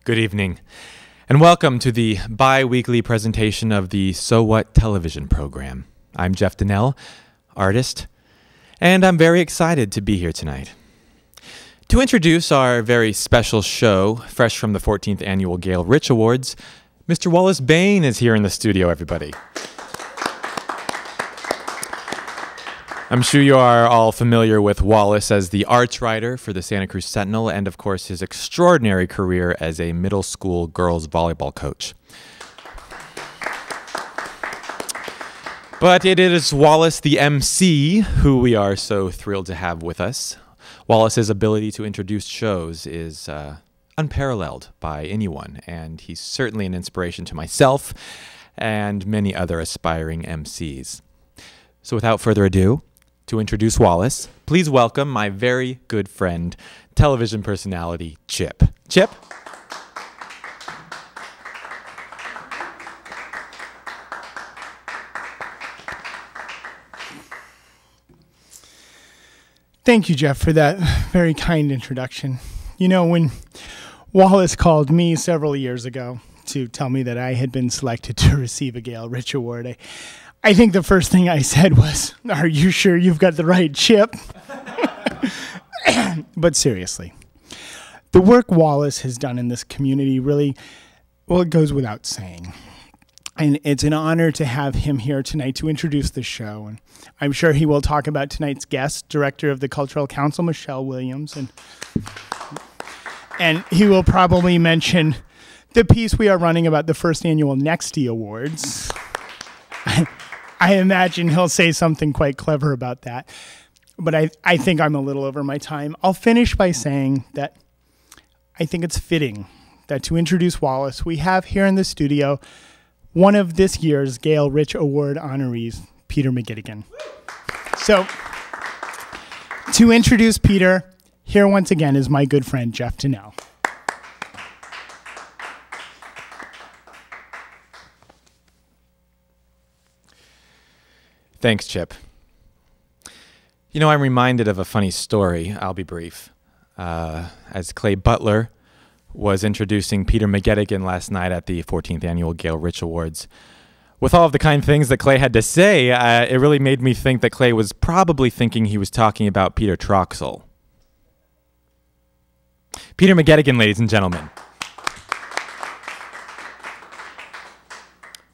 Good evening, and welcome to the bi-weekly presentation of the SoWat television program. I'm Jeff Donnell, artist, and I'm very excited to be here tonight. To introduce our very special show, fresh from the 14th Annual Gail Rich Awards, Mr. Wallace Baine is here in the studio, everybody. I'm sure you are all familiar with Wallace as the arts writer for the Santa Cruz Sentinel and, of course, his extraordinary career as a middle school girls volleyball coach. But it is Wallace, the MC, who we are so thrilled to have with us. Wallace's ability to introduce shows is unparalleled by anyone, and he's certainly an inspiration to myself and many other aspiring MCs. So without further ado, to introduce Wallace, please welcome my very good friend, television personality, Chip. Chip? Thank you, Jeff, for that very kind introduction. You know, when Wallace called me several years ago to tell me that I had been selected to receive a Gail Rich Award, I think the first thing I said was, "Are you sure you've got the right Chip?" But seriously, the work Wallace has done in this community really, well, it goes without saying. And it's an honor to have him here tonight to introduce the show. And I'm sure he will talk about tonight's guest, Director of the Cultural Council, Michelle Williams. And he will probably mention the piece we are running about the first annual Nexty Awards. I imagine he'll say something quite clever about that. But I think I'm a little over my time. I'll finish by saying that I think it's fitting that to introduce Wallace, we have here in the studio one of this year's Gail Rich Award honorees, Peter McGettigan. So to introduce Peter, here once again is my good friend, Jeff Donnell. Thanks, Chip. You know, I'm reminded of a funny story. I'll be brief. As Clay Butler was introducing Peter McGettigan last night at the 14th Annual Gail Rich Awards, with all of the kind things that Clay had to say, it really made me think that Clay was probably thinking he was talking about Peter Troxel. Peter McGettigan, ladies and gentlemen.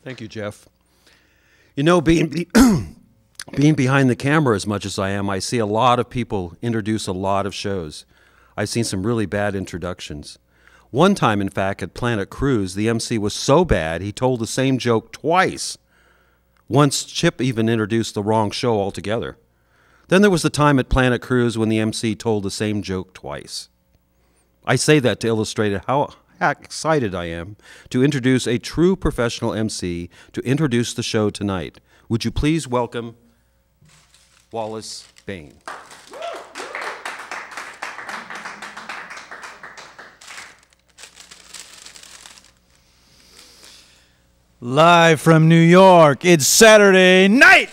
Thank you, Jeff. You know, being behind the camera as much as I am, I see a lot of people introduce a lot of shows. I've seen some really bad introductions. One time, in fact, at Planet Cruise, the MC was so bad he told the same joke twice. Once, Chip even introduced the wrong show altogether. Then there was the time at Planet Cruise when the MC told the same joke twice. I say that to illustrate how excited I am to introduce a true professional MC to introduce the show tonight. Would you please welcome Wallace Baine. Live from New York, it's Saturday night!